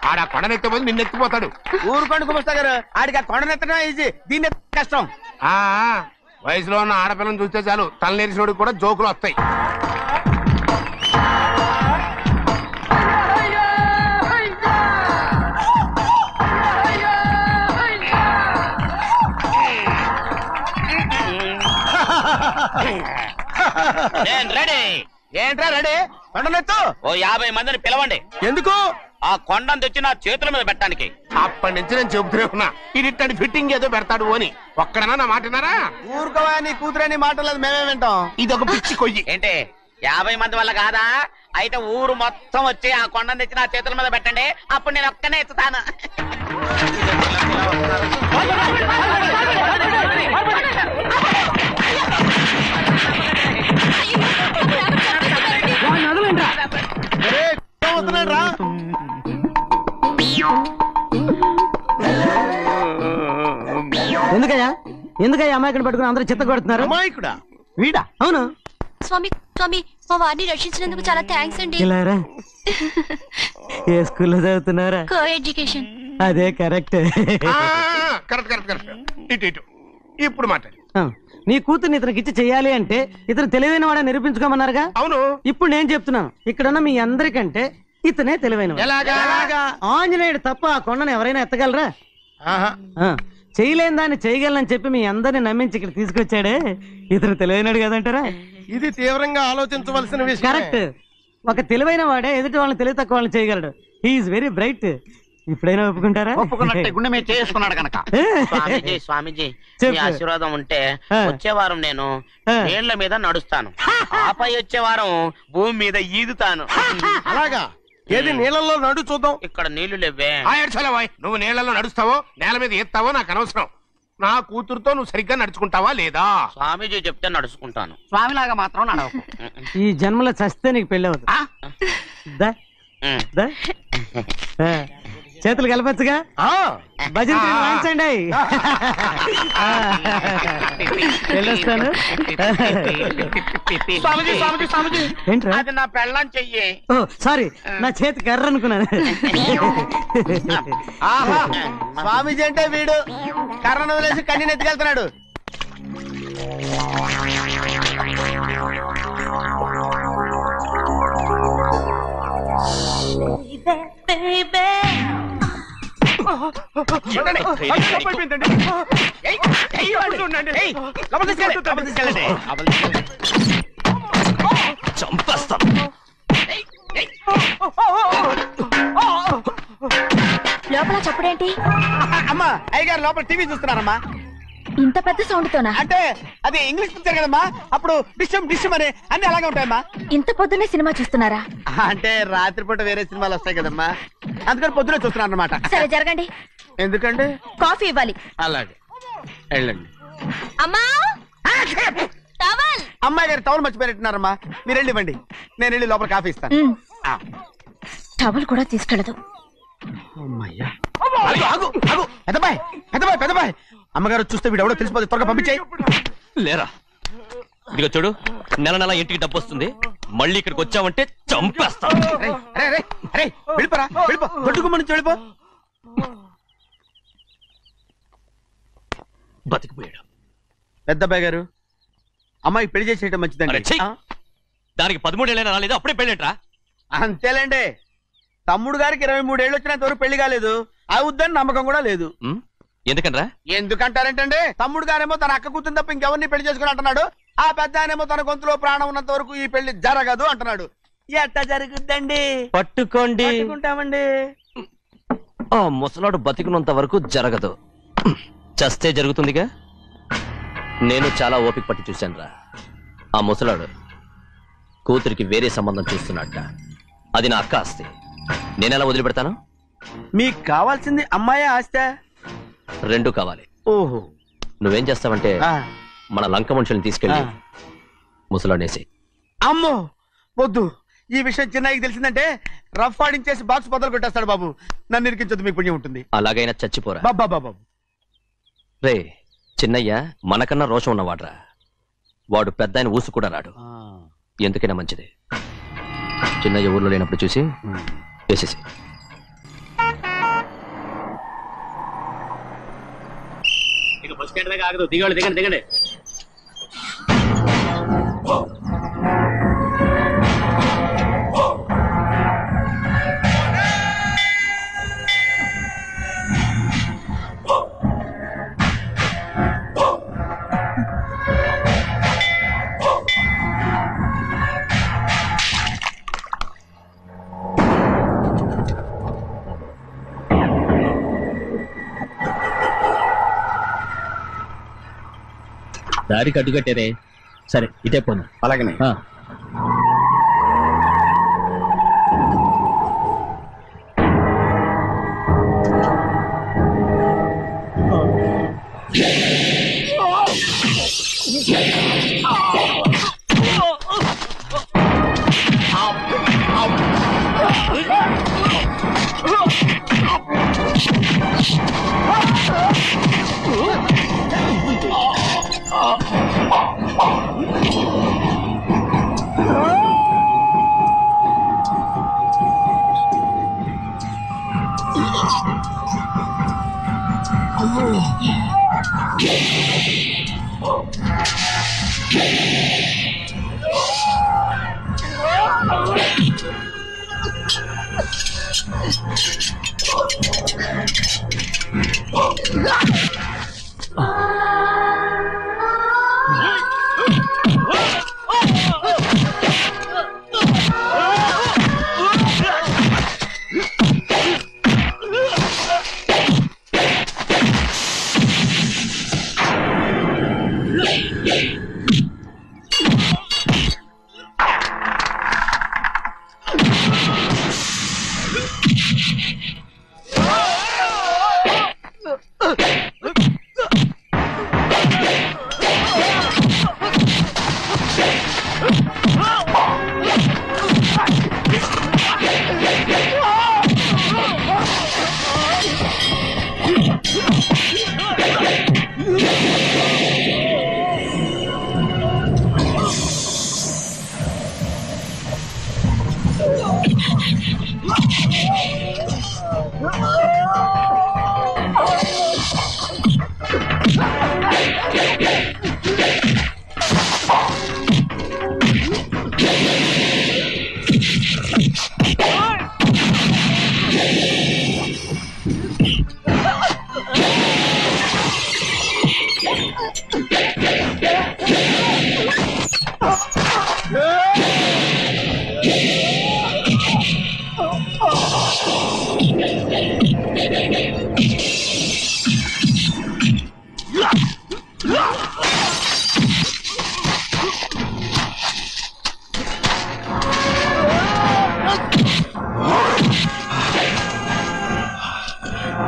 ఆడ కొండనెత్తపోయి నిన్నెత్తిపోతాడు. ఊరుకోండి గుమస్తా గారు, ఆడికి ఆ కొండనెత్తడం ఈజీ, దీన్ని కష్టం. వయసులో ఉన్న ఆడపిల్లని చూస్తే చాలు తలనేరిసినోడికి కూడా జోకులు వస్తాయి. ఏంట్రా రెడీ? కొండనెత్తు. ఓ 50 మందిని పిలవండి. ఎందుకు? ఆ కొండను తెచ్చి నా చేతుల మీద పెట్టడానికి. అప్పటి నుంచి నేను చెబుతూనే ఉన్నా, ఇది ఫిట్టింగ్ ఏదో పెడతాడు అని. ఒక్కడనా నా మాటనారా? ఊరుకోవా, నీ కూతురని మాటలేదు, మేమే వింటాం. ఇది ఒక పిచ్చి కొయ్యి. ఏంటి 50 మంది వల్ల కాదా? అయితే ఊరు మొత్తం వచ్చి ఆ కొండను తెచ్చి నా చేతుల మీద పెట్టండి, అప్పుడు నేను ఒక్కనే ఎత్తుతాను. ఎందుకయ్యా అమాయకుని పట్టుకుని అందరూ చిత్త కొడుతున్నారు? అమాయకుడా? వీడా? అవును. స్వామి స్వామి, మా వారిని రక్షించినందుకు చాలా థ్యాంక్స్ అండి. ఏ స్కూల్లో చదువుతున్నారా? Co education. అదే కరెక్ట్. ఇటు ఇప్పుడు మాట్లాడు. నీ కూతుర్ని ఇతనికి ఇచ్చి చెయ్యాలి అంటే ఇతను తెలివైన వాడని నిరూపించుకోమన్నారుగా. అవును. ఇప్పుడు నేను చెప్తున్నాను, ఇక్కడున్న మీ అందరికంటే ఇతనే తెలివైన. ఆంజనేయుడు తప్ప ఆ కొండను ఎవరైనా ఎత్తగలరా? చేయలేని దాన్ని చేయగలనని చెప్పి మీ అందరిని నమ్మించి ఇక్కడ తీసుకొచ్చాడే, ఇతను తెలివైనడు కదంటారా? ఇది తీవ్రంగా ఆలోచించవలసిన విషయం. కరెక్ట్. ఒక తెలివైన వాడే ఎదుటి వాళ్ళని తెలివి తక్కువ వాళ్ళని చేయగలడు. He is very bright. ఇప్పుడైనా ఒప్పుకుంటారా? ఒప్పుకున్నట్టే, గుండె మీద చేసుకున్నాడు కనుక. స్వామీజీ స్వామీజీ, మీ ఆశీర్వాదం ఉంటే వచ్చే వారం నేను నీళ్ల మీద నడుస్తాను, ఆపై వచ్చే వారం భూమి మీద ఈదుతాను. అలాగా? ఏది నీళ్ళల్లో నడు చూద్దాం. ఇక్కడ నీళ్లు లేవే. నువ్వు నీళ్లలో నడుస్తావో నేల మీద ఎత్తావో నాకు అనవసరం. నా కూతురుతో నువ్వు సరిగ్గా నడుచుకుంటావా లేదా? స్వామీజీ చెప్తే నడుచుకుంటాను, స్వామిలాగా మాత్రం నడవకు. ఈ జన్మలో చస్తే నీకు పెళ్ళి అవుతుంది. చేతులు కలపచ్చుగా, భజన వాయించండి. వెళ్ళొస్తాను. ఏంట్రా? అది నా పెళ్ళం చెయ్యి. ఓ సారీ, నా చేతి కర్ర అనుకున్నాను. స్వామీజీ అంటే వీడు కర్రను వదిలేసి కన్నీని ఎత్తుకెళ్తున్నాడు. లోపల చప్పుడేంటి? అమ్మా, అయ్యగారు లోపల టీవీ చూస్తున్నారమ్మా. ఇంత పెద్ద సౌండ్ తోనా? అంటే అది ఇంగ్లీష్ పిక్చర్ కదమ్మా, అప్పుడు డిషం డిషం అని అన్ని అలాగే ఉంటాయమ్మా. ఇంత పొద్దున్నే సినిమా చూస్తున్నారా? అంటే రాత్రిపూట వేరే సినిమాలు వస్తాయి కదమ్మా, అందుకని పొద్దునే చూస్తున్నాను అనమాట. సరే జరగండి. ఎందుకంటే కాఫీ ఇవ్వాలి. అలాగే వెళ్ళండి. అమ్మా, టవల్. అమ్మాయి గారు టవల్ మర్చిపోయినట్టున్నారమ్మా, మీరు వెళ్ళి ఇవ్వండి, నేను వెళ్ళి లోపల కాఫీ ఇస్తాను. టవల్ కూడా తీసుకెళ్ళదు. పెద్దబాయ్, అమ్మగారు చూస్తే వీడు ఎవడో తెలిసిపోతే త్వరగా పంపించాయి. లేరా, ఇదిగో చూడు, నెల నెల ఇంటికి డబ్బు వస్తుంది, మళ్ళీ ఇక్కడికి వచ్చావంటే చంపేస్తా. వెళ్ళిపోరా, వెళ్ళిపో, దొడ్డుకుమ్మ నుంచి వెళ్ళిపో. బతికిపోయాడు. పెద్దబాయ్ గారు, అమ్మాయికి పెళ్లి చేసేయటం మంచిదండి. దానికి 13 ఏళ్ళైనా రాలేదు, అప్పుడే పెళ్ళేంట్రా? అంతేలేండి, తమ్ముడు గారికి 23 ఏళ్ళు వచ్చినంత వరకు పెళ్లి కాలేదు, అవుద్దని నమ్మకం కూడా లేదు. ఎందుకనరా? ఎందుకంటారేంటండి, తమ్ముడు గారేమో తన అక్క కూతురు తప్ప ఇంకెవరిని పెళ్లి చేసుకుని అంటున్నాడు, ఆ పెద్ద ఆయనేమో తన గొంతులో ప్రాణం ఉన్నంత వరకు ఈ పెళ్లి జరగదు అంటున్నాడు. ఎట్టా జరుగుద్దండి? పట్టుకోండి. పట్టుకుంటామండి. ఆ ముసలాడు బతికినంత వరకు జరగదు, చస్తే జరుగుతుందిగా. నేను చాలా ఓపిక పట్టి చూశానురా. ఆ ముసలాడు కూతురికి వేరే సంబంధం చూస్తున్నట్ట. అది నా అక్క ఆస్తి, నేనెలా వదిలిపెడతాను? మీకు కావాల్సింది అమ్మాయి ఆస్తి? రెండు కావాలి. ఓహో. నువ్వేం చేస్తావంటే మన లంక మనుషుల్ని తీసుకెళ్ళి ముసలాడేసి. అమ్మో వద్దు, ఈ విషయం చిన్నయ్యకి తెలిసిందంటే రఫ్ ఆడించేసి బాక్స్ బదులు కొట్టేస్తాడు బాబు. నన్ను ఇరికించొద్దు, మీకు పుణ్యం ఉంటుంది. అలాగైనా చచ్చిపోరా బాబా. రే, చిన్నయ్య మనకన్నా రోషం ఉన్నవాడ్రా. వాడు పెద్ద ఆయన ఊసు కూడా రాడు. ఎందుకైనా మంచిది చిన్నయ్య ఊర్లో లేనప్పుడు చూసి వేసేసి. ఆగదు. దిగండి దిగండి దిగండి. దారికి అడ్డుకట్టారే. సరే ఇటే పోను. అలాగనే.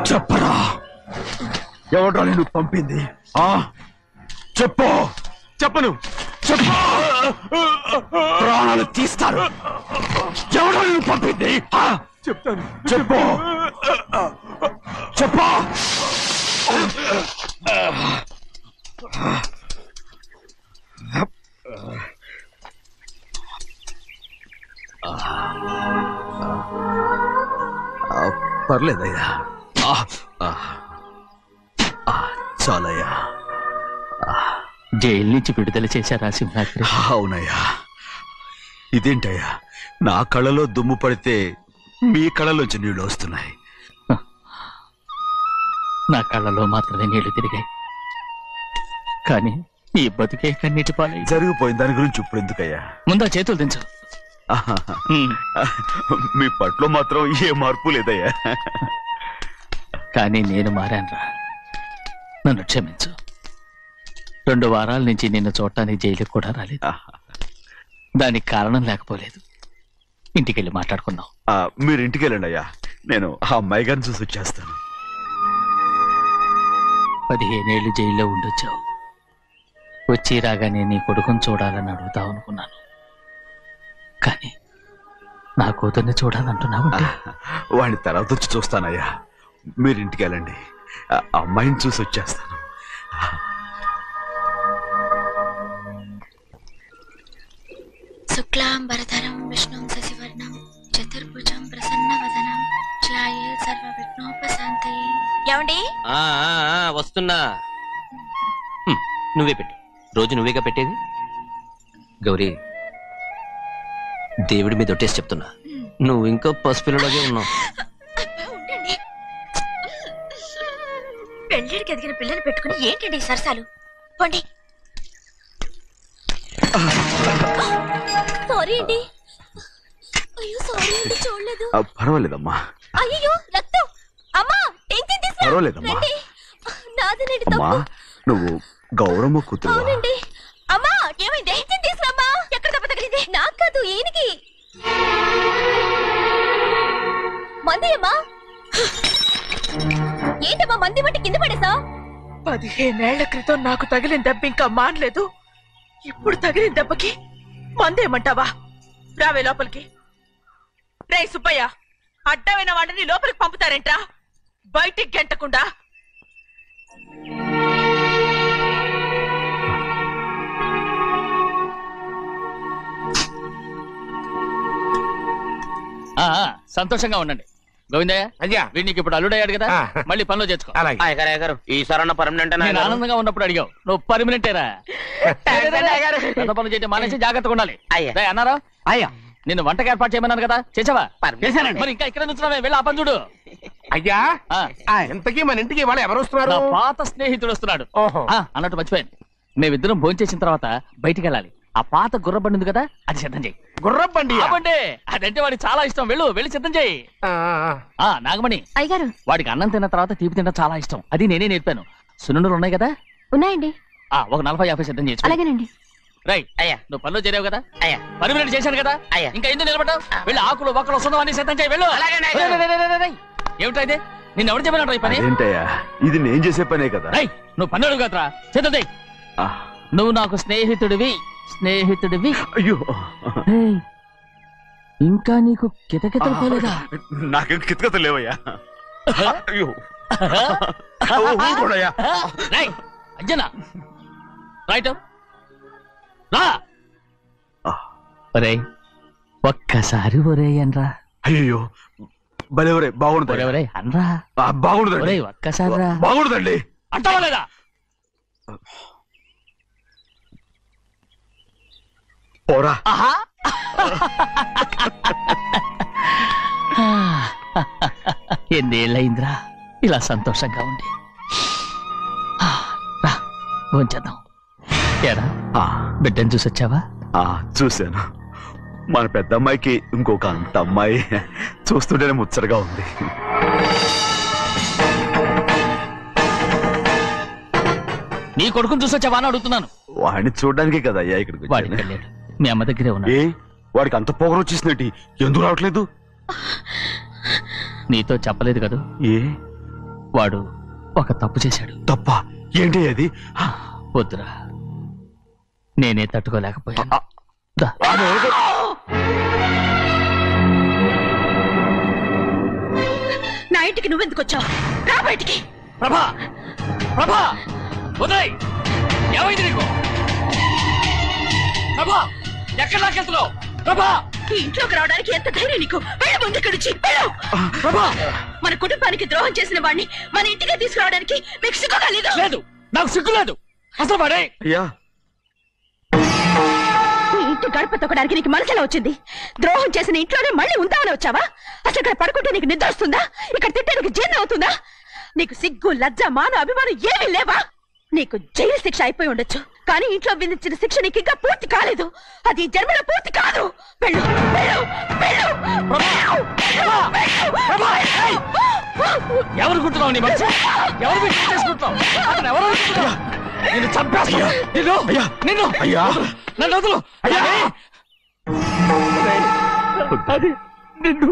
చెప్పరా, ఎవడ్రా నిన్ను పంపింది? చెప్పు. చెప్పను. చెప్పు. ప్రాణాలు తీస్తారు. ఎవడ్రా నిన్ను పంపింది? చెప్తాను. చెప్పు. చెప్పు. పర్లేదయ్యా, చాలయ్యా. జైలు నుంచి విడుదల చేశారా సింహాద్రి? అవునయ్యా. ఇదేంటయ్యా, నా కళ్ళలో దుమ్ము పడితే మీ కళ్ళలోంచి నీళ్లు వస్తున్నాయి. నా కళ్ళలో మాత్రమే నీళ్లు తిరిగాయి, కానీ ఈ బతుకే కన్నీటి పాలై జరిగిపోయింది. దాని గురించి ఇప్పుడు ఎందుకయ్యా? ముందా చేతులు దించు. మీ పట్లో మాత్రం ఏ మార్పు లేదయ్యా. కానీ నేను మారానురా, నన్ను క్షమించు. 2 వారాల నుంచి నిన్ను చూడటానికి జైలుకి కూడా రాలేదు. దానికి కారణం లేకపోలేదు. ఇంటికెళ్ళి మాట్లాడుకుందాం. మీరు ఇంటికి వెళ్ళండి అయ్యా, నేను ఆ అమ్మాయి గారిని చూసి వచ్చేస్తాను. 15 ఏళ్ళు జైల్లో ఉండొచ్చావు. వచ్చి రాగానే నీ కొడుకుని చూడాలని అడుగుతావు అనుకున్నాను, కానీ నా కూతుర్ని చూడాలంటున్నావంటే వాడిని తర్వాత వచ్చి చూస్తానయ్యా. మీరు ఇంటికి వెళ్ళండి, అమ్మాయిని చూసి వచ్చేస్తాను. శుక్లాంబరధరం విష్ణుం శశివర్ణం చతుర్భుజం ప్రసన్నవదనం ధ్యాయేత్ సర్వవిఘ్నోపశాంతయే. ఏమండి? వస్తున్నా. నువ్వే పెట్టు. రోజు నువ్వేగా పెట్టేది. గౌరీ, దేవుడి మీద ఒట్టేసి చెప్తున్నా, నువ్వు ఇంకా పసిపిల్లలాగే ఉన్నావు. ఉండండి. పెళ్ళిడికి ఎదిగిన పిల్లని పెట్టుకుని ఏంటండి ఈ సరసాలు? పోండి. సారీ అండి. అయ్యో సారీ అండి, చూడలేదు. పర్వాలేదమ్మా. అయ్యో రక్తం. అమ్మా టెన్షన్ తీసుకురా. పర్వాలేదమ్మా. నాదనండి అమ్మా, తప్పు. నువ్వు గౌరమ్మ కూతురు. అవునండి. అమ్మా ఏమైంది? టెన్షన్ తీసుకురామ్మా. ఎక్కడ దెబ్బ తగిలింది? నాకు కాదు, ఈయనకి. మంది అమ్మా. ఏంటమ్మా మంది బట్టి కింద పడేసా? 15 ఏళ్ల క్రితం నాకు తగిలిన దెబ్బ ఇంకా మానలేదు. ఇప్పుడు తగిలిన దెబ్బకి మందేమంటావా? రావే లోపలికి. రే సుబ్బయ్య, అడ్డమైన వాడిని లోపలికి పంపుతారేంట్రా? బయటికి గెంటకుండా. సంతోషంగా ఉండండి. గోవిందయ్య, అయ్యా వీడికి ఇప్పుడు అల్లుడయ్యాడు కదా, మళ్ళీ పనిలో చేర్చుకో. అలాగే గారు ఈ సరణ పర్మనెంట్ నేను ఆనందంగా ఉన్నప్పుడు అడిగావు, నువ్వు పర్మనెంటేరా? పెద్ద పనులు చేయడం మానేసి జాగ్రత్తగా ఉండాలి. అన్నారా? అయ్యా, నిన్ను వంటకి ఏర్పాటు చేయమన్నాను కదా, చేసావా? మరి ఇంకా ఇక్కడ నుంచున్నావే, వెళ్ళి ఆ పని చూడు. అయ్యా, ఇంతకీ మన ఇంటికి వాళ్ళు ఎవరు వస్తున్నారు? నా పాత స్నేహితుడు వస్తున్నాడు. అన్నట్టు మర్చిపోయాను, మేమిద్దరం భోంచేసిన తర్వాత బయటికి వెళ్ళాలి. ఆ పాత గుర్రబండి ఉంది కదా, అది సిద్ధం చేయి. గుర్రబండి? అదంటే వాడికి చాలా ఇష్టం. వెళ్ళి సిద్ధం చేయి. నాగమణి, అయ్యగారు, వాడికి అన్నం తిన్న తర్వాత తీపి తినడం చాలా ఇష్టం. అది నేనే నేర్పాను. సున్నుండలు ఉన్నాయి కదా? ఉన్నాయండి. ఒక 40-50 సిద్ధం చేసి. అలాగేనండి. రైట్. అయ్యా, నువ్వు పనిలో చేరావు కదా, అయ్యా పర్మినెంట్ చేశాను కదా, అయ్యా ఇంకా ఎందుకు నిలబడ్డావు? వెళ్ళి ఆకులు ఒక్కలు వస్తుందో అన్ని సిద్ధం చేయి. వెళ్ళు. ఏమిటా ఇది? నిన్ను ఎవరు చెప్పినట్టు ఈ పని? ఏంటయ్యా, ఇది నేను చేసే పనే కదా. నువ్వు పని అడుగు కదరా, సిద్ధం చేయి. నువ్వు నాకు స్నేహితుడివి. అయ్యో, ఇంకా నీకు కితకితలు పోలేదా? నాకేం కితకత లేవయ్యా. అయ్యో అంజనా, రైట్ రా. ఒరే ఒక్కసారి ఒరే అనరా. అయ్యో భలే ఒరే, బాగుంటుంది. ఒరే అనరా. బాగుండదండి. ఒక్కసారి రా. బాగుండదండి. అంటావా లేదా? పోరా. ఎన్నేళ్ళయిందిరా ఇలా సంతోషంగా ఉండి. రా భోంచేద్దాం. ఏరా బిడ్డను చూసొచ్చావా? చూశాను. మన పెద్ద అమ్మాయికి ఇంకొక అంత అమ్మాయి. చూస్తుంటేనే ముచ్చటగా ఉంది. నీ కొడుకుని చూసొచ్చావా అని అడుగుతున్నాను. వాడిని చూడడానికే కదా అయ్యా ఇక్కడికి. వాడికి వెళ్ళాడు, మీ అమ్మ దగ్గరే ఉన్నాడు. వాడికి అంత పొగరు వచ్చేసినట్టు ఎందుకు రావట్లేదు? నీతో చెప్పలేదు కదా. వాడు ఒక తప్పు చేశాడు. తప్ప? ఏంటి అది? వద్దురా, నేనే తట్టుకోలేకపోయాను. నా ఇంటికి నువ్వెందుకు వచ్చావు? రా బయటికి. ప్రభా, ఉదయ్, ఏమైంది నీకు? ప్రభా, ఎక్కడ నాకెళ్తున్నావు? ప్రభా, ఈ ఇంట్లోకి రావడానికి ఎంత ధైర్యం నీకు? వెళ్ళు ముందు ఇక్కడి నుంచి, వెళ్ళు. ప్రభా, మన కుటుంబానికి ద్రోహం చేసిన వాడిని మన ఇంటికి తీసుకురావడానికి మీకు సిగ్గుగా లేదు? లేదు, నాకు సిగ్గు లేదు అసలు. వాడే ఈ ఇంటి గడప తొక్కడానికి నీకు మనసులో వచ్చింది. ద్రోహం చేసిన ఇంట్లోనే మళ్ళీ ఉందామని వచ్చావా? అసలు ఇక్కడ పడుకుంటే నీకు నిద్ర వస్తుందా? ఇక్కడ తింటే నీకు జీర్ణం అవుతుందా? నీకు సిగ్గు, లజ్జ, మాన, అభిమానం ఏమీ లేవా? నీకు జైలు శిక్ష అయిపోయి ఉండొచ్చు, కానీ ఇంట్లో విధించిన శిక్ష నీకు ఇంకా పూర్తి కాలేదు. అది జన్మలో పూర్తి కాదు. వెళ్ళు, వెళ్ళు, వెళ్ళు. ఎవరు కుట్టున్నావు? నీ మంచి ఎవరు చేసుకుంటున్నావు? అతను ఎవరు అనుకుంటున్నావు? నిన్ను చంపేస్తా. నిన్ను నన్ను వదులు. అది నిన్ను.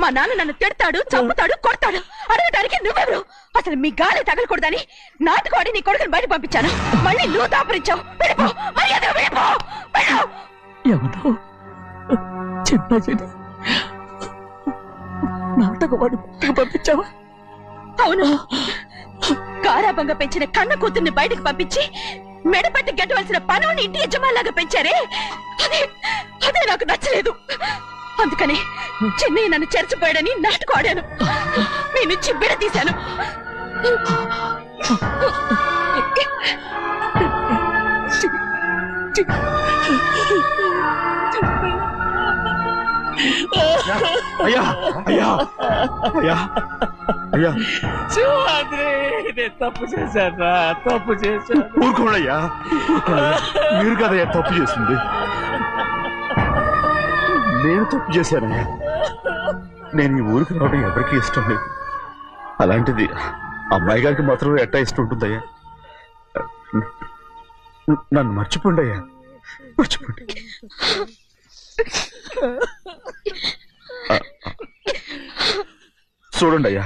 మా నాన్న నన్ను తిడతాడు, చంపుతాడు, కొడతాడు. అడగటానికి నువ్వెవరు? అసలు మీ గాలి తగలకూడదని నాటుకోడి నీ కొడుకుని బయట పంపించాను. మళ్ళీ నువ్వు దాపరించావు. వెళ్ళిపో, మర్యాదగా వెళ్ళిపో. ఎవరో చిన్న నాటకవాడు పంపించావా? అవును, గారాబంగా పెంచిన కన్న కూతుర్ని బయటకు పంపించి మెడపట్టి గెట్టవలసిన పనుని ఇంటి యజమానిలాగా పెంచారే, అదే నాకు నచ్చలేదు. అందుకని చెన్నయ్య నన్ను చెరచిపోయాడని నాటుకోడాను. మీ నుంచి బిడ తీశాను. అయ్యా అయ్యా అయ్యా అయ్యా తప్పు చేశాను తప్పు చేశాను. ఊరుకోడయ్యా, మీరు కదయ్యా తప్పు చేసింది. నేను తప్పు చేశానయ్యా. నేను ఈ ఊరికి రావడం ఎవరికి ఇష్టం లేదు. అలాంటిది అమ్మాయి గారికి మాత్రం ఎట్టా ఇష్టం ఉంటుందయ్యా. నన్ను మర్చిపోండి అయ్యా, మర్చిపోండి. చూడండి అయ్యా,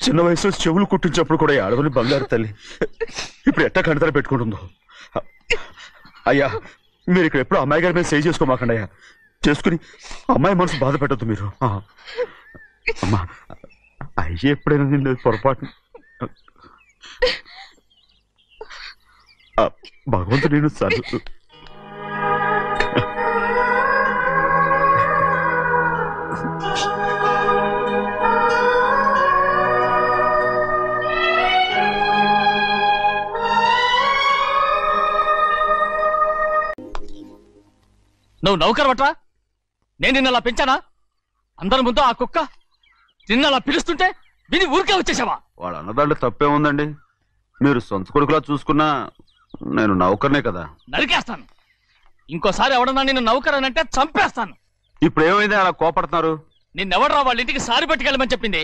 చిన్న వయసులో చెవులు కుట్టించినప్పుడు కూడా ఆడవని బంగారు తల్లి ఇప్పుడు ఎట్టా కంటతర పెట్టుకుంటుందో. అయ్యా, మీరు ఇక్కడ ఎప్పుడు అమ్మాయి గారి మీద సేవ్ చేసుకోమాకండి అయ్యా. చేసుకుని అమ్మాయి మనసు బాధ పెట్టద్దు మీరు. అమ్మా, అయ్యే ఎప్పుడైనా నిన్ను పొరపాటు భగవంతుడు నేను సర్దు. నువ్వు నౌకర్ పట్రా? నేను నిన్నలా పెంచానా? అందరి ముందు ఆ కుక్క నిన్నలా పిలుస్తుంటే విని ఊరికే వచ్చేసావా? వాడు అన్నదాంట్లో తప్పే ఉందండి. మీరు సొంత కొడుకులా చూసుకున్నా నేను నౌకర్నే కదా. నరికేస్తాను. ఇంకోసారి ఎవడన్నా నిన్ను నౌకర్ అని అంటే చంపేస్తాను. ఇప్పుడు ఏమైంది అలా కోపడుతున్నారు? నిన్నెవడరా వాళ్ళ ఇంటికి సారి పట్టుకెళ్ళమని చెప్పింది?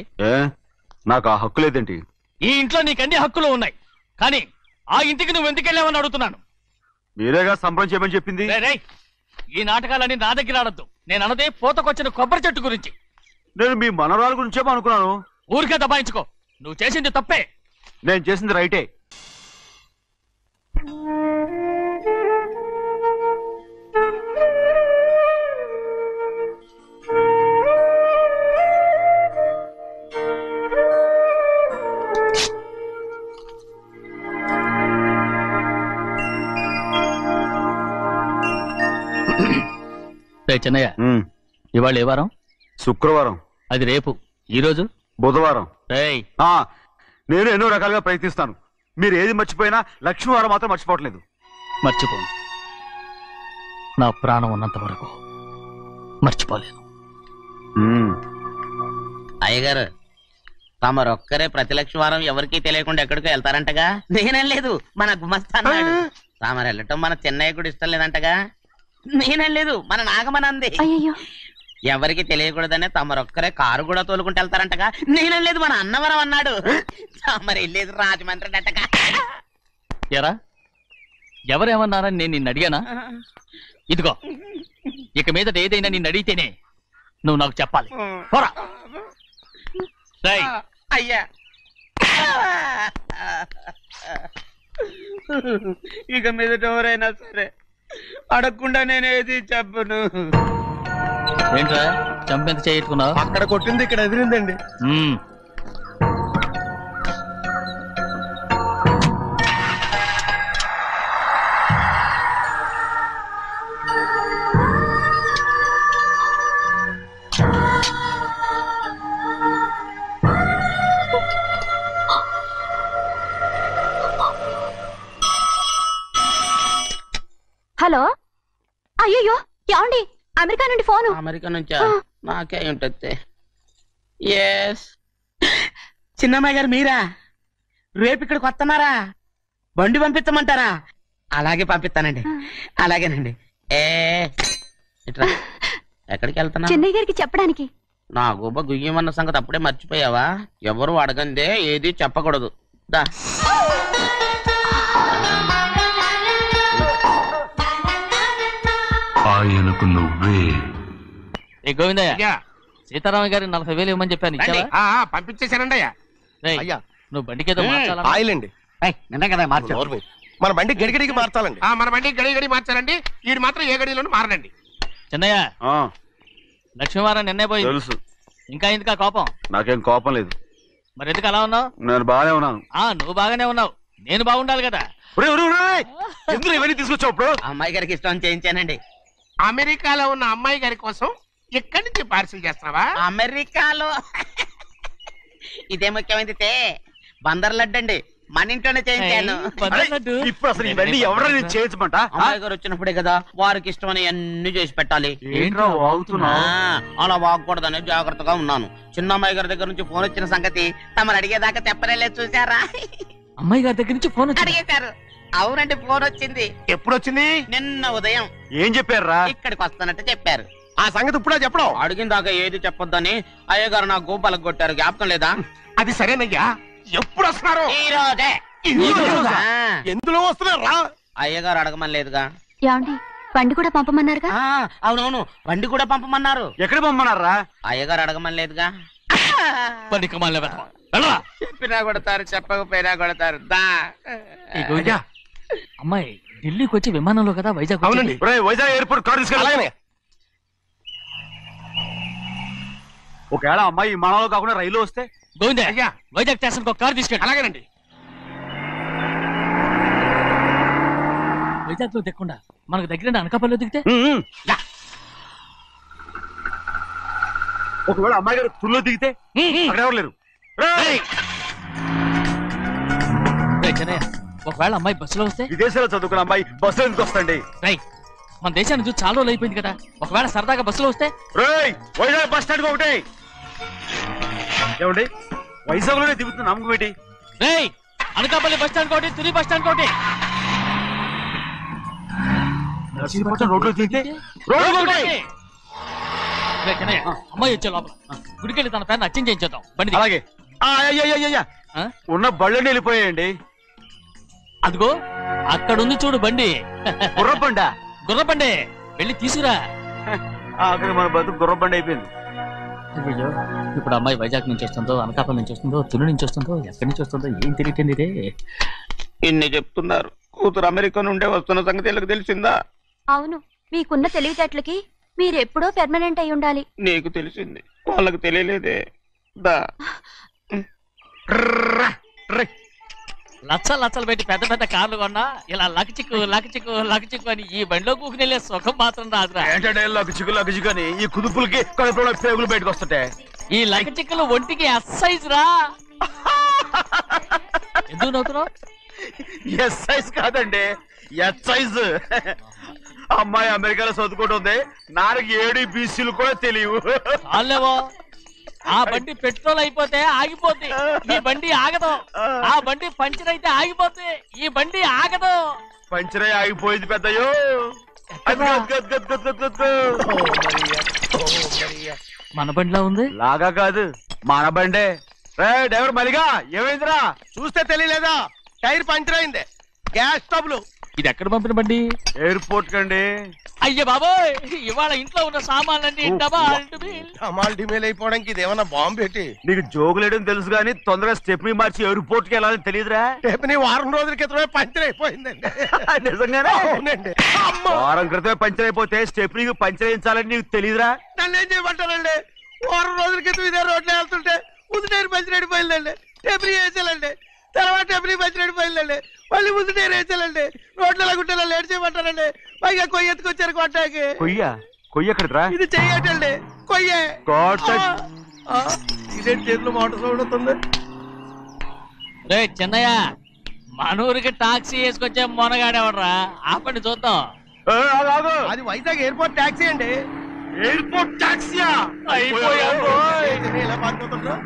నాకు ఆ హక్కు లేదేంటి? ఈ ఇంట్లో నీకు అన్ని హక్కులు ఉన్నాయి, కానీ ఆ ఇంటికి నువ్వు ఎందుకు వెళ్ళావని అడుగుతున్నాను. మీరేగా సంబరం చేయమని చెప్పింది. ఈ నాటకాలన్నీ నా దగ్గర ఆడద్దు. నేను అన్నదే పూతకొచ్చిన కొబ్బరి చెట్టు గురించి. నేను మీ మనవరాల గురించేమో అనుకున్నాను. ఊరికే దబాయించుకో. నువ్వు చేసింది తప్పే. నేను చేసింది రైటే. చిన్నయ్య, ఇవాళ ఏ వారం? శుక్రవారం. అది రేపు. ఈ రోజు బుధవారం. నేను ఎన్నో రకాలుగా ప్రయత్నిస్తాను. మీరు ఏది మర్చిపోయినా లక్ష్మీవారం మాత్రం మర్చిపోవట్లేదు. మర్చిపోను. నా ప్రాణం ఉన్నంత వరకు మర్చిపోలేను. అయ్యగారు, తమరొక్కరే ప్రతి లక్ష్మీవారం ఎవరికీ తెలియకుండా ఎక్కడికో వెళ్తారంటగా? నేనేం లేదు, మన గుమస్తా అన్నాడు. తామరు వెళ్ళటం మన చెన్నయ్య కూడా ఇష్టం లేదంటగా? నేనేం లేదు, మన నాగమనంది. ఎవరికి తెలియకూడదనే తమరొక్కరే కారు కూడా తోలుకుంటూ వెళ్తారంటగా? నేనేం లేదు, మన అన్నవరం అన్నాడు. తమరు వెళ్ళేది రాజమండ్రి అంటగా. ఎరా, ఎవరేమన్నారని నేను నిన్ను అడిగానా? ఇదిగో, ఇక మీదట ఏదైనా నిన్ను అడిగితేనే నువ్వు నాకు చెప్పాలి. పోరా. అయ్యా, ఇక మీదట ఎవరైనా సరే అడగకుండా నేనేది చెప్పను. ఏంట్రా చంపెంత చేయించుకున్నావు? అక్కడ కొట్టింది ఇక్కడ ఎదిరిందండి. హలో, అయ్యో ఏమండి? అమెరికా నుండి ఫోను. అమెరికా నుంచా? నాకే ఉంటుంది. ఎస్, చిన్నమ్మాయి గారు మీరా? రేపు ఇక్కడికి వస్తున్నారా? బండి పంపిస్తామంటారా? అలాగే పంపిస్తానండి. అలాగేనండి. ఇట్రా. ఎక్కడికి వెళ్తున్నా? చెన్నై గారికి చెప్పడానికి. నా గుబ్బ గుయ్యమన్న సంగతి అప్పుడే మర్చిపోయావా? ఎవరు అడగందే ఏది చెప్పకూడదు. దా. ఆయనకు నువ్వే. గోవిందయ్య, సీతారామ గారి 40,000 ఇవ్వమని చెప్పాను. పంపించేశానండి అయ్యా. నువ్వు బండికేదో మార్చాలా? ఆయిల్ అండి. నిన్న కదా మార్చారు. మన బండి గడిగడికి మార్చాలండి. మన బండి గడి మార్చాలండి. వీడు మాత్రం ఏ గడిలోనూ మారనండి. చిన్నయ్య, లక్ష్మీవారం నిన్నే పోయి తెలుసు. ఇంకా ఎందుకా కోపం? నాకేం కోపం లేదు. మరి ఎందుకు అలా ఉన్నావు? నేను బాగానే ఉన్నాను. నువ్వు బాగానే ఉన్నావు, నేను బాగుండాలి కదా. ఎందుకు ఇవన్నీ తీసుకొచ్చావు? అమ్మాయి గారికి ఇష్టం చేయించానండి. అమెరికాలో ఉన్న అమ్మాయి గారి కోసం ఎక్కడి నుంచి పార్సిల్ చేస్తున్నావా? అమెరికాలో ఇదే ముఖ్యమైనది. బందర్ లడ్డు అండి. మన ఇంట్లోనే చేయించాను. ఇప్పుడు అసలు ఇవన్నీ ఎవరైనా చేయించమంట? అమ్మాయి గారు వచ్చినప్పుడే కదా వారికి ఇష్టమని అన్ని చేసి పెట్టాలి. ఏంట్రా వాగుతున్నావ్? అలా వాగకూడదని జాగ్రత్తగా ఉన్నాను. చిన్న అమ్మాయి గారి దగ్గర నుంచి ఫోన్ వచ్చిన సంగతి తమరు అడిగేదాకా తెప్పలేదు, చూసారా? అమ్మాయి గారి దగ్గర నుంచి ఫోన్ అడిగేశారు. అవునండి, ఫోన్ వచ్చింది. ఎప్పుడు వచ్చింది? నిన్న ఉదయం. ఏం చెప్పారా? ఇక్కడికి వస్తానంటే చెప్పారు. ఆ సంగతి ఇప్పుడే చెప్పడం. అడిగిన దాకా ఏది చెప్పొద్దని అయ్యగారు నా గోపాలకు కొట్టారు. జ్ఞాపకం లేదా? అది సరేనయ్యా, ఎప్పుడు వస్తున్నారు? ఈ రోజే. ఎందులో వస్తున్నారా? అయ్యగారు అడగమని లేదుగా. ఏమండి, బండి కూడా పంపమన్నారుగా? అవునవును, బండి కూడా పంపమన్నారు. ఎక్కడ పంపమన్నారా? అయ్యగారు అడగమని లేదుగా. చెప్పినా కొడతారు, చెప్పకపోయినా కొడతారు. అమ్మాయి ఢిల్లీకి వచ్చి విమానంలో కదా వైజాగ్. అవునండి. వైజాగ్ ఎయిర్పోర్ట్ కార్ తీసుకెళ్ళి. ఒకవేళ అమ్మాయి విమానంలో కాకుండా రైలు వస్తే? గోవిందే, వైజాగ్ స్టేషన్ ఒక కార్ తీసుకెళ్ళి. అలాగేనండి. వైజాగ్ లో దిక్కుండా మనకు దగ్గర అనకాపల్లిలో దిగితే? ఒకవేళ అమ్మాయి గారు తుల్లో దిగితే? అక్కడ ఎవరు లేరు. ఒకవేళ అమ్మాయి బస్సులో వస్తే? విదేశాల్లో చదువుకున్న అమ్మాయి బస్సులో ఎందుకు వస్తండి? మన దేశాన్ని చూసి చాలా రోజులు అయిపోయింది కదా, ఒకవేళ సరదాగా బస్సులో వస్తే? వైజాగ్ బస్ స్టాండ్ ఒకటి. ఏమండి, వైజాగ్ లోనే దిగుతున్న నమ్మకం ఏంటి? అనకాపల్లి బస్ స్టాండ్ కోటి, తుని బస్ స్టాండ్ కోటి. రోడ్లో దిగితే అమ్మాయి వచ్చే లోపల గుడికెళ్ళి తన పేరుని అచ్చం చేయించేద్దాం బండి. అలాగే. ఉన్న బళ్ళని వెళ్ళిపోయాయండి. అదిగో అక్కడుంది చూడు బండి. గుర్రబండా? గుర్రబండి, వెళ్ళి తీసుకురా. అక్కడ మన బతుకు గుర్రబండి అయిపోయింది. అయ్యో, ఇప్పుడు అమ్మాయి వైజాగ్ నుంచి వస్తుందో, అనకాపల్లి నుంచి వస్తుందో, తుని నుంచి వస్తుందో, ఎక్కడి నుంచి వస్తుందో ఏం తెలియటండి ఇదే. ఇన్ని చెప్తున్నారు, కూతురు అమెరికా నుండే వస్తున్న సంగతి వీళ్ళకి తెలిసిందా? అవును, మీకున్న తెలివితేటలకి మీరెప్పుడో పెర్మనెంట్ అయి ఉండాలి. నీకు తెలిసింది, వాళ్ళకి తెలియలేదే. దా లచ్చలు పెట్టి పెద్ద పెద్ద కార్లు కొన్నా ఇలా లకచిక్కు లకచిక్కు లకచిక్కు అని ఈ బండిలో కూకుని వెళ్ళే సుఖం మాత్రం రాదురా. ఏంటంటే లకచిక్కు అని ఈ కుదుపులకి కడుపులో పేగులు బయటకు వస్తుంటాయి. ఈ లకచిక్కులు ఒంటికి ఎక్సైజ్ రా. ఎందుకు నవ్వుతున్నావు? ఎక్సైజ్ కాదండి, ఎక్సైజ్. అమ్మాయి అమెరికాలో చదువుకుంటుంది, నాకు 7 BCలు కూడా తెలియవు. చాలేవో, ఆ బండి పెట్రోల్ అయిపోతే ఆగిపోద్ది, ఈ బండి ఆగదు. ఆ బండి పంచర్ అయితే ఆగిపోతే ఈ బండి ఆగదు. పంచర్ అయి ఆగిపోయింది పెద్దయ్యో. మన బండిలా ఉంది. లాగా కాదు, మన బండే. డ్రైవర్ మలిగా, ఏమైందిరా? చూస్తే తెలియలేదా? టైర్ పంచర్ అయింది. Gas trouble. ఇది ఎక్కడ పంపిన బండి? ఎయిర్పోర్ట్ కండి. అయ్యే బాబోయ్, ఇవాళ ఇంట్లో ఉన్న సామాన్లన్నీ డబాల్ డిమేల్ అయిపోవడానికి ఇదేమన్నా బాంబు పెట్టి? నీకు జోగులేయడం తెలుసు కానీ తొందరగా స్టెప్ని మార్చి ఎయిర్పోర్ట్ కి వెళ్ళాలని తెలియదురా? స్టెప్ని వారం రోజుల క్రితమే పంచర్ అయిపోయిందండి. నిజంగానే? అవునండి. వారం క్రితమే పంచర్ అయిపోతే స్టెప్ని పంచర్ వేయించాలని నీకు తెలియదురా? నన్ను ఏం చేయమంటారండి? వారం రోజుల క్రితం ఇదే రోడ్లో వెళ్తుంటే ముందు టైర్ పంచర్ అయిపోయిందండి. స్టెప్ని వేసాలండి, తర్వాత స్టెప్ని పంచర్ అయిపోయిందండి, మళ్ళీ ముందు టైర్ వేసాలండి. రోడ్లలో గుట్టలో లేట్ చేయమంటారండి. పైగా కొయ్య ఎత్తుకొచ్చారు కొట్టాకి. కొయ్య ఎక్కడరా? ఇది చెయ్యటండి, కొయ్యే. ఇదే చేతులు మోటార్ సౌండ్ అవుతుంది. రే చిన్నయ్య, మనూరికి టాక్సీ వేసుకొచ్చే మొనగాడేవడరా? ఆపండి చూద్దాం. అది వైజాగ్ ఎయిర్పోర్ట్ టాక్సీ అండి. ఎయిర్పోర్ట్ టాక్సీయా? ఇలా పారిపోతుండ్రా.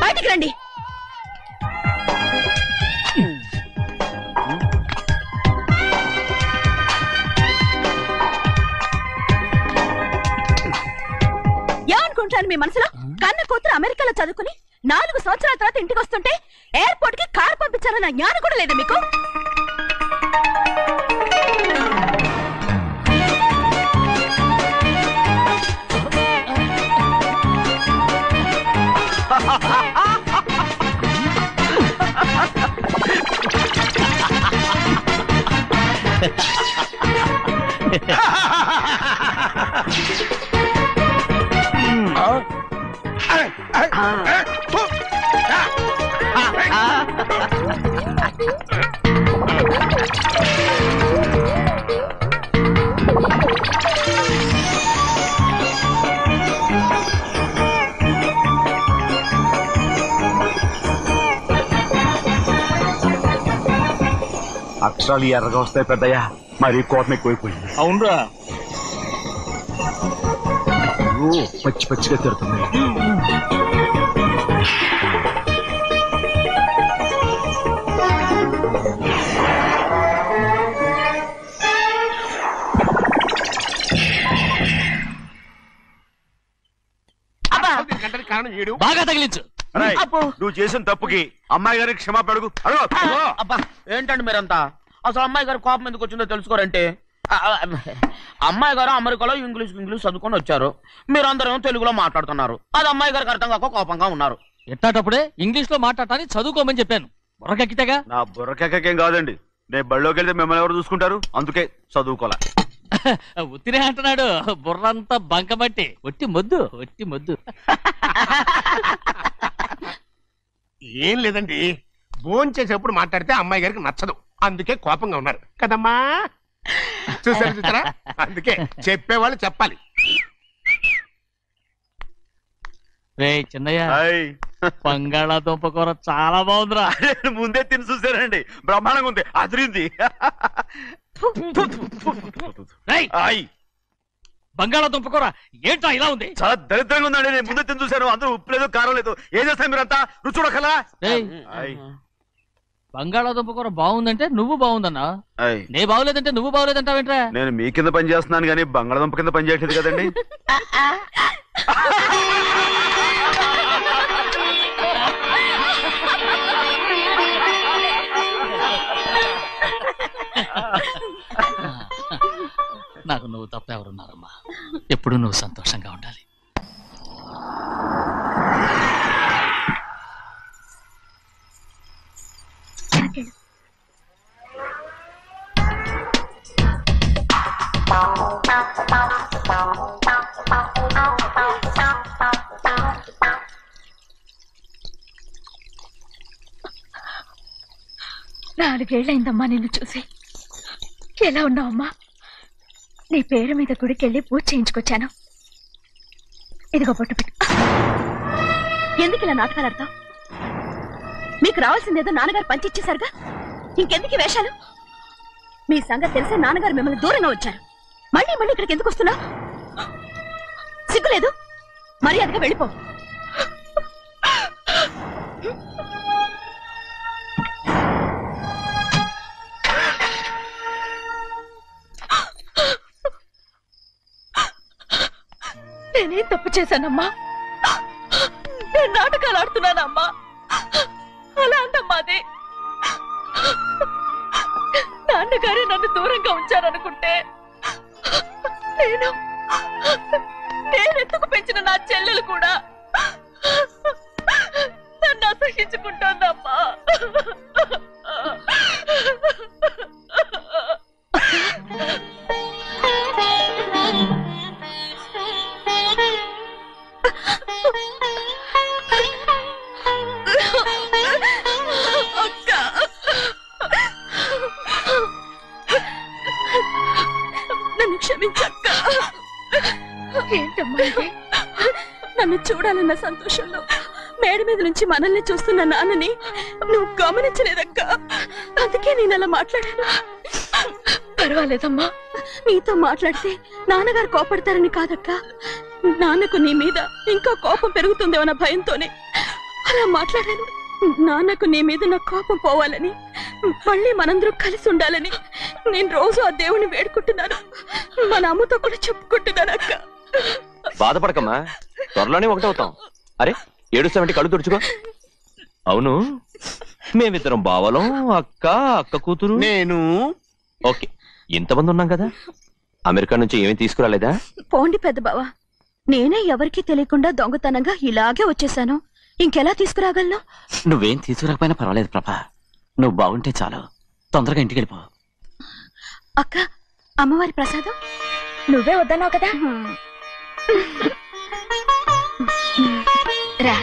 బయటికి రండి. ఏమనుకుంటాను మీ మనసులో? కన్న కూతురు అమెరికాలో చదువుకుని 4 సంవత్సరాల తర్వాత ఇంటికి వస్తుంటే ఎయిర్పోర్ట్ కి కార్ పంపించాలన్న జ్ఞానం కూడా లేదా మీకు? అక్షరాలు ఎర్రగా వస్తాయి పెద్దయ్యా, మరి కోపం ఎక్కువైపోయింది. అవునరా, పచ్చి పచ్చిగా తిడుతుంది. బాగా తగిలించు. నువ్వు చేసిన తప్పుకి అమ్మాయి గారికి క్షమాపణ అడుగు. అబ్బా ఏంటండి మీరంతా? అసలు అమ్మాయి గారు కోపం ఎందుకు వచ్చిందో తెలుసుకోరంటే, అమ్మాయి గారు అమెరికాలో ఇంగ్లీష్ చదువుకొని వచ్చారు, మీరందరూ తెలుగులో మాట్లాడుతున్నారు. అది అమ్మాయి గారికి అర్థం కాక కోపంగా ఉన్నారు. ఎట్టాటప్పుడే ఇంగ్లీష్ లో మాట్లాడటానికి చదువుకోమని చెప్పాను. బుర్రకెక్కితేగా. నా బుర్రకెక్కకేం కాదండి, నేను బళ్ళోకి వెళ్తే మిమ్మల్ని ఎవరు చూసుకుంటారు, అందుకే చదువుకోలే. ఉత్తినే అంటున్నాడు, బుర్రంతా బంకబట్టి. ఒట్టి మొద్దు, ఒట్టి మొద్దు. ఏం లేదండి, భోజనం చేసేప్పుడు మాట్లాడితే అమ్మాయి గారికి నచ్చదు, అందుకే కోపంగా ఉన్నారు కదమ్మా. చూసారా, అందుకే చెప్పేవాళ్ళు చెప్పాలి. రే చిన్నయ్య, బంగాళాదుంప కూర చాలా బాగుందిరా. ముందే తిని చూసారండి, బ్రహ్మాండంగా ఉంది, అదిరింది. బంగాళాదుంప కూర ఏంటా ఇలా ఉంది? చాలా దరిద్రంగా ఉందండి, నేను ముందే తిని చూశాను. అందరూ ఉప్పు లేదు, కారం లేదు. ఏం చేస్తాను మీరంతా? రుచి చూడకలా. బంగాళాదుంప కూర బాగుందంటే నువ్వు బాగుందన్నా, నే బాగులేదంటే నువ్వు బాగులేదంటావేంట్రా? నేను మీ కింద పని చేస్తున్నాను కానీ బంగాళాదుంప కింద పని చేయట్లేదు కదండి. నాకు నువ్వు తప్ప ఎవరున్నారమ్మా? ఎప్పుడు నువ్వు సంతోషంగా ఉండాలి. నాలుగేళ్లైందమ్మా నిన్ను చూసి. ఎలా ఉన్నావమ్మా? నీ పేరు మీద గుడికెళ్ళి పూజ చేయించుకొచ్చాను. ఇదిగో బొట్టు పెట్టు. ఎందుకు ఇలా నాటకాలు ఆడతావు? మీకు రావాల్సిందేదో నాన్నగారు పంచిచ్చేశారుగా, ఇంకెందుకు ఈ వేషాలు? మీ సంగతి తెలిసే నాన్నగారు మిమ్మల్ని దూరంగా వచ్చారు. మళ్ళీ మళ్ళీ ఇక్కడికి ఎందుకు వస్తున్నా? సిగ్గులేదు? మర్యాదగా వెళ్ళిపో. నేనేం తప్పు చేశానమ్మా? నేను నాటకాలు ఆడుతున్నానమ్మా. అలా అంటమ్మా అది. నాన్నగారే నన్ను దూరంగా ఉంచారనుకుంటే నేనెందుకు పెంచిన నా చెల్లెలు కూడా నన్ను అసహించుకుంటోందమ్మా. నన్ను క్షమించక్క. ఏంటమ్మా ఇది? నన్ను చూడాలన్న సంతోషంలో మేడ మీద నుంచి మనల్ని చూస్తున్న నాన్నని నువ్వు గమనించలేదక్క. అందుకే నేను అలా మాట్లాడాను. పర్వాలేదమ్మా, నీతో మాట్లాడితే నాన్నగారు కోపడతారని కాదక్క. నాన్నకు నీ మీద ఇంకా కోపం పెరుగుతుందేమన్న భయంతోనే అలా మాట్లాడాను. నాన్నకు నీ మీద నా కోపం పోవాలని, మళ్ళీ మనందరూ కలిసి ఉండాలని నేను రోజు ఆ దేవుని వేడుకుంటున్నాను. మన అమ్మతో కూడా చెప్పుకుంటున్నాను అక్క. బాధపడకమ్మా, త్వరలోనే ఒకటవుతాం. అరే ఏడుస్తామంటే కళ్ళు తుడుచుకో. అవును, మేమిద్దరం బావలం, అక్క కూతురు, నేను. ఓకే, ఇంతమంది ఉన్నాం కదా. అమెరికా నుంచి ఏమీ తీసుకురాలేదా? పోండి పెద్ద బావ, నేనే ఎవరికీ తెలియకుండా దొంగతనంగా ఇలాగే వచ్చేసాను. ఇంకెలా తీసుకురాగలను? నువ్వేం తీసుకురాకపోయినా పర్వాలేదు ప్రభా, నువ్వు బాగుంటే చాలు. తొందరగా ఇంటికి వెళ్ళిపో. అక్క, అమ్మవారి ప్రసాదం నువ్వే వద్దన్నావు కదా. రా.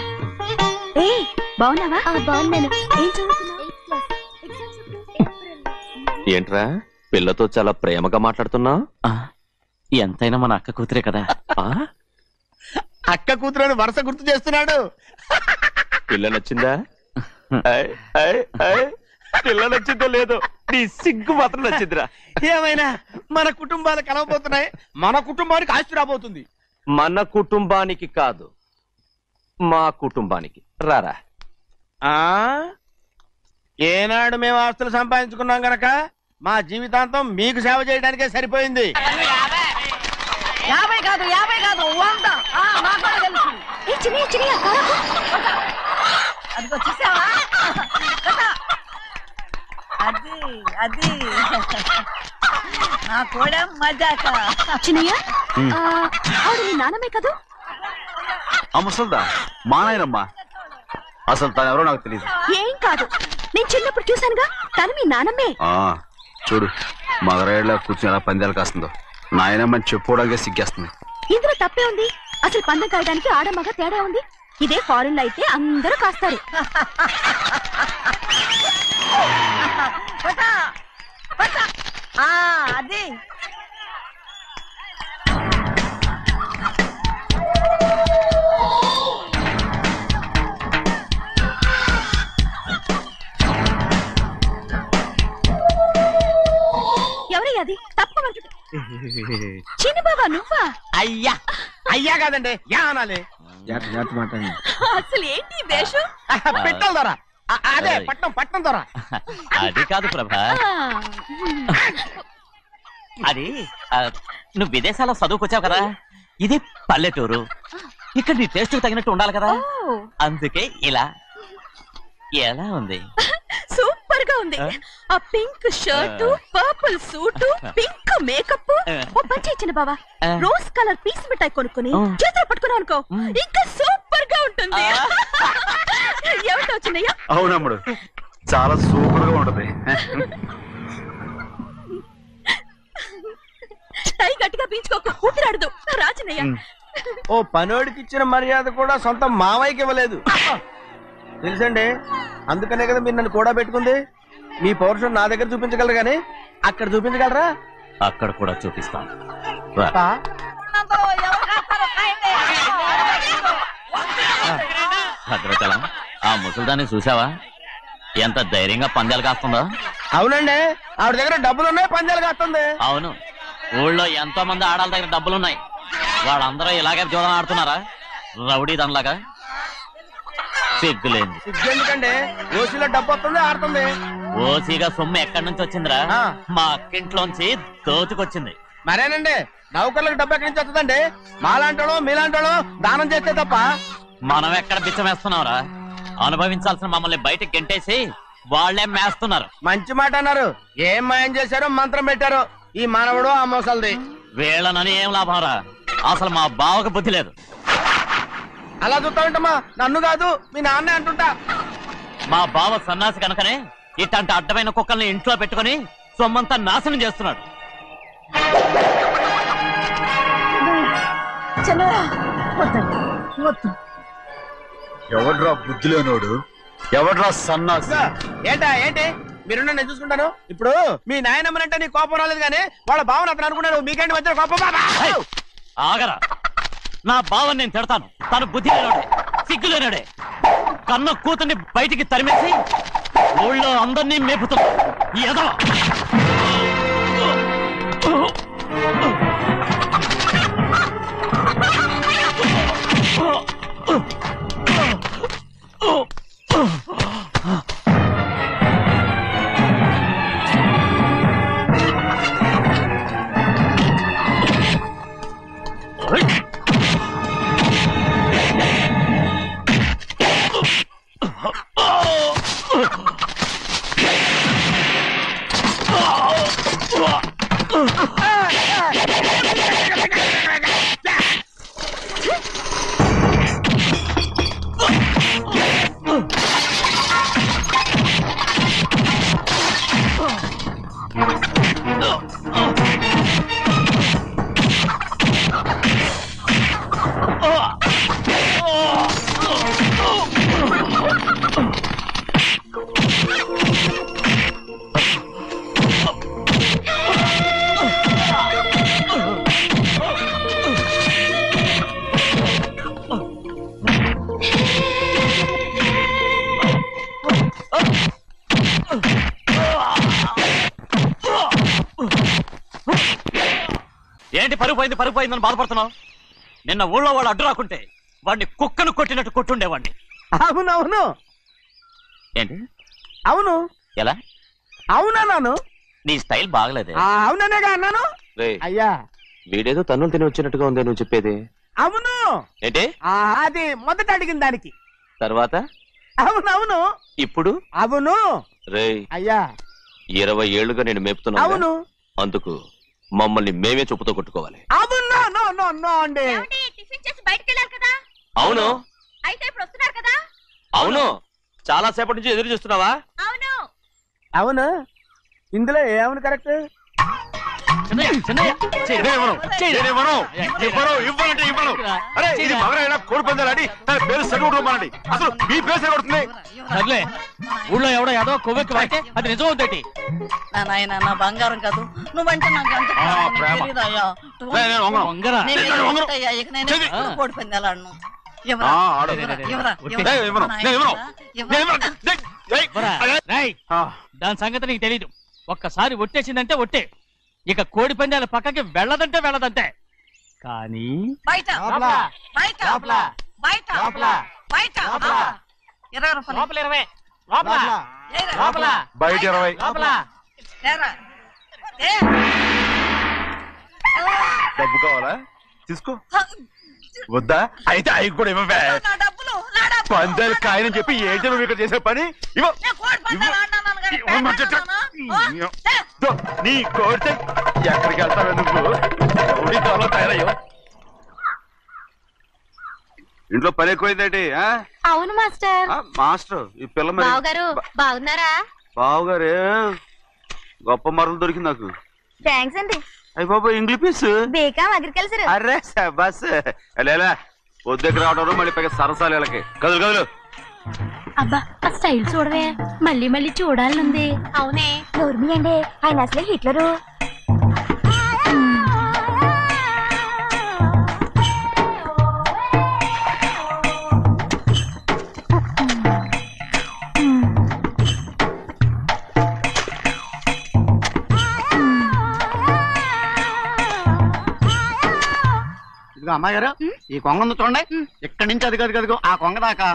ఏయ్, బాగున్నావా? బాగున్నాను. ఏం చదువుతున్నావు? ఏంట్రా పిల్లతో చాలా ప్రేమగా మాట్లాడుతున్నావు? ఎంతైనా మన అక్క కూతురే కదా. అక్క కూతురని వరుస గుర్తు చేస్తున్నాడు. పిల్ల నచ్చిందా? పిల్ల నచ్చిందో లేదో నీ సిగ్గు మాత్రం నచ్చిందిరా. ఏమైనా మన కుటుంబాలు కలవబోతున్నాయి, మన కుటుంబానికి ఆస్తి రాబోతుంది. మన కుటుంబానికి కాదు, మా కుటుంబానికి. రారా. ఏనాడు మేము ఆస్తులు సంపాదించుకున్నాం గనక మా జీవితాంతం మీకు సేవ చేయడానికే సరిపోయింది. 50 కాదు 100. నాకు కూడా తెలుసు. అదిగో చూసావా? అది నా కూడా మజాక. చిన్నయ్య, ఆవిడ నీ నాన్నమే కదూ? ముసల్దా మా నాయనమ్మా. అసలు తను ఎవరో నాకు తెలియదు. ఏం కాదు, నేను చిన్నప్పుడు చూశానుగా, తను మీ నాన్నమ్మే. చూడు మగరాయిలా కూర్చుని ఎలా పందాలు కాస్తుందో. నాయనమ్మని చెప్పుకోవడానికి సిగ్గేస్తుంది. ఇందులో తప్పే ఉంది? అసలు పందెం కాయడానికి ఆడమగ తేడా ఉంది. ఇదే ఫారెన్ లో అయితే అందరూ కాస్తారు. అది ఎవరయ్యా అది? తప్పమంటు చిన్న బాబా నువ్వా? అయ్యా అయ్యా కాదండి, యా అనాలి. అసలు ఏంటి వేషం? పెట్టాల ద్వారా అదే పట్నం ద్వారా. అది కాదు ప్రభా, అది నువ్వు విదేశాల్లో చదువుకొచ్చావు కదా, ఇది పల్లెటూరు. ఇక్కడ నీ టేస్ట్ తగినట్టు ఉండాలి కదా, అందుకే ఇలా. ఎలా ఉంది? సూపర్ గా ఉంది. ఆ pink shirt, purple suit, pink makeup. ఓ పని ఇచ్చిన బావా, రోజ్ కలర్ పీస్ మిఠాయి కొనుక్కుని చేతులు పట్టుకున్నావు అనుకో, ఇంకా సూపర్ గా ఉంటుంది. ఏమిటో వచ్చిందయ్యా? అవునమ్ముడు, చాలా సూపర్ గా ఉంటది. టై గట్టిగా పీంచుకోకు, ఊపిరాడదు. రాజనయ్య, ఓ పనోడికి ఇచ్చిన మర్యాద కూడా సొంత మావయ్యకి ఇవ్వలేదు తెలుసండి. అందుకనే కదా మీరు నన్ను కూడా పెట్టుకుంది. మీ పౌరుషం నా దగ్గర చూపించగలరు కానీ అక్కడ చూపించగలరా? అక్కడ కూడా చూపిస్తాను. భద్రచలం, ఆ ముసల్దాన్ని చూసావా? ఎంత ధైర్యంగా పందాలు కాస్తుందో. అవునండి, ఆవిడ దగ్గర డబ్బులు ఉన్నాయి, పందాలు కాస్తుంది. అవును, ఊళ్ళో ఎంతో మంది ఆడాల దగ్గర డబ్బులున్నాయి. వాళ్ళందరూ ఇలాగే జోదం ఆడుతున్నారా? రౌడీ దానిలాగా. సిగ్గులేదు. సిగ్గెందుకండి? ఓసీలో డబ్బు వస్తుంది, ఆడుతుంది. ఓసీగా సొమ్ము ఎక్కడి నుంచి వచ్చిందిరా? మా అక్కింట్లోంచి దోచుకొచ్చింది. మరేనండి, నౌకర్లకు డబ్బు ఎక్కడి నుంచి వస్తుందండి? మాలాంటోళ్ళు మీలాంటోళ్ళు దానం చేస్తే తప్ప. మనం ఎక్కడ బిచ్చం వేస్తున్నావురా? అనుభవించాల్సిన మమ్మల్ని బయటకు గెంటేసి వాళ్లే మేస్తున్నారు. మంచి మాట అన్నారు. ఏం మాయం చేశారో, మంత్రం పెట్టారో ఈ మానవుడు ఆ మోసల్ది. వీళ్ళనని ఏం లాభం రా? అసలు మా బావకు బుద్ధి లేదు. అలా చూస్తా ఉంటామా? నన్ను కాదు, మీ నాన్నే అంటుంటా. మా బావ సన్నాసి కనుకనే ఇట్లాంటి అడ్డమైన కుక్కల్ని ఇంట్లో పెట్టుకుని సొమ్మంతా నాశనం చేస్తున్నాడు. ఎవడ్రా బుద్ధిలోనోడు? ఎవడ్రా సన్నాసి? ఏంటి మీరు నేను చూసుకుంటాను. ఇప్పుడు మీ నాయనమ్మనంటే నీ కోపం రాలేదు కానీ వాళ్ళ భావన అతను అనుకున్నాడు. మీకేంటి మధ్య కోపం? ఆగరా, నా బావని నేను తిడతాను. తను బుద్ధి లేనాడే, సిగ్గు లేనాడే. కన్న కూతుర్ని బయటికి తరిమేసి ఊళ్ళో అందరినీ మేపుతున్నా. ఏదో ఏంటి పరుగు పోయిందని బాధపడుతున్నావు? నిన్న ఊళ్ళో వాళ్ళు అడ్డు రాకుంటే వాడిని కుక్కను కొట్టినట్టు కొట్టుండేవాడిని. అవునవును. ఏంటి? అవును. ఎలా? అవునన్నాను. నీ స్టైల్ బాగలేదే. అవుననేగా అన్నాను. అయ్యా వీడేదో తన్నులు తిని వచ్చినట్టుగా ఉంది నువ్వు చెప్పేది. అవును. ఏంటి? అది మొదట అడిగిన దానికి. తర్వాత? అవునవును. ఇప్పుడు? అవును. రే అయ్యా 20 ఏళ్లుగా నేను మేపుతున్నా. అవును. అందుకు మమ్మల్ని మేమే చెప్పుతో కొట్టుకోవాలి. అవును. అండి టిఫిన్ చేసి బయటికి వెళ్ళాలి కదా. అవును. అయితే ఇప్పుడు వస్తున్నారు కదా. అవును. చాలా సేపటి నుంచి ఎదురు చూస్తున్నావా? అవును. అవును. ఇందులో ఏమని కరెక్ట్? సర్లే ఊళ్ళో ఎవడో ఏదో కొవ్వెక్కి వాడితే అది నిజం అవుతాయి. నా బంగారం కాదు నువ్వంటే నాకు కోడి పందాలను దాని సంగతి నీకు తెలీదు. ఒక్కసారి ఒట్టేసిందంటే ఒట్టే. ఇక కోడి పందాల పక్కకి వెళ్ళదంటే వెళ్ళదంటే. కానీ బయట 20 డబ్బు కావాలా? తీసుకో. వద్దా? అయితే అవి కూడా ఇవ్వవే. పందాలు కాయని చెప్పి ఏంటి నువ్వు ఇక్కడ చేసే పని? నీ కోరితే ఎక్కడికి వెళ్తావే నువ్వు? తయారయ్యో. ఇంట్లో పని ఎక్కువైందేంటి? అవును మాస్టర్. మాస్టర్ ఈ పిల్ల మరి బావగారు బాగున్నారా? బావగారే గొప్ప మరలు దొరికింది నాకు. థ్యాంక్స్ అండి. అయ్యి బాబు ఇంగ్లీష్ పీస్ బీకాం అగ్రికల్చర్. అరే బస్ లేలా పొద్దుకు రావడం మళ్ళీ పైగా సరసాలు వీళ్ళకి. కదులు కదులు. అబ్బా ఆ స్టైల్ చూడవే. మళ్ళీ మళ్ళీ చూడాలనుంది. అవునే నోర్మి అండి. ఆయన అసలే హిట్లరు. అమ్మాయి గారు ఈ కొంగ ఉంది చూడండి. ఇక్కడి నుంచి అది కదిగో ఆ కొంగ దాకా.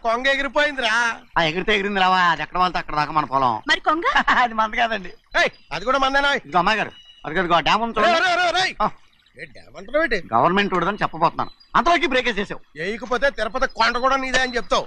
కొంగ ఎగిరిపోయిందిరా. ఆ ఎగిరితే ఎగిరింది రావా. అది ఎక్కడ వాళ్ళతో అక్కడ దాకా మన పొలం. మరి కొంగ అది మంద కాదండి. అది కూడా మందేనా? ఇదిగో అమ్మాయి గారు అది కదిగో డ్యామ్ ఉంది చూడండి. గవర్నమెంట్ ఉండదని చెప్పబోతున్నాను. అంతలోకి బ్రేక్ వేసేసావు. వేయకపోతే తిరుపతి కొండ కూడా నీదే అని చెప్తావు.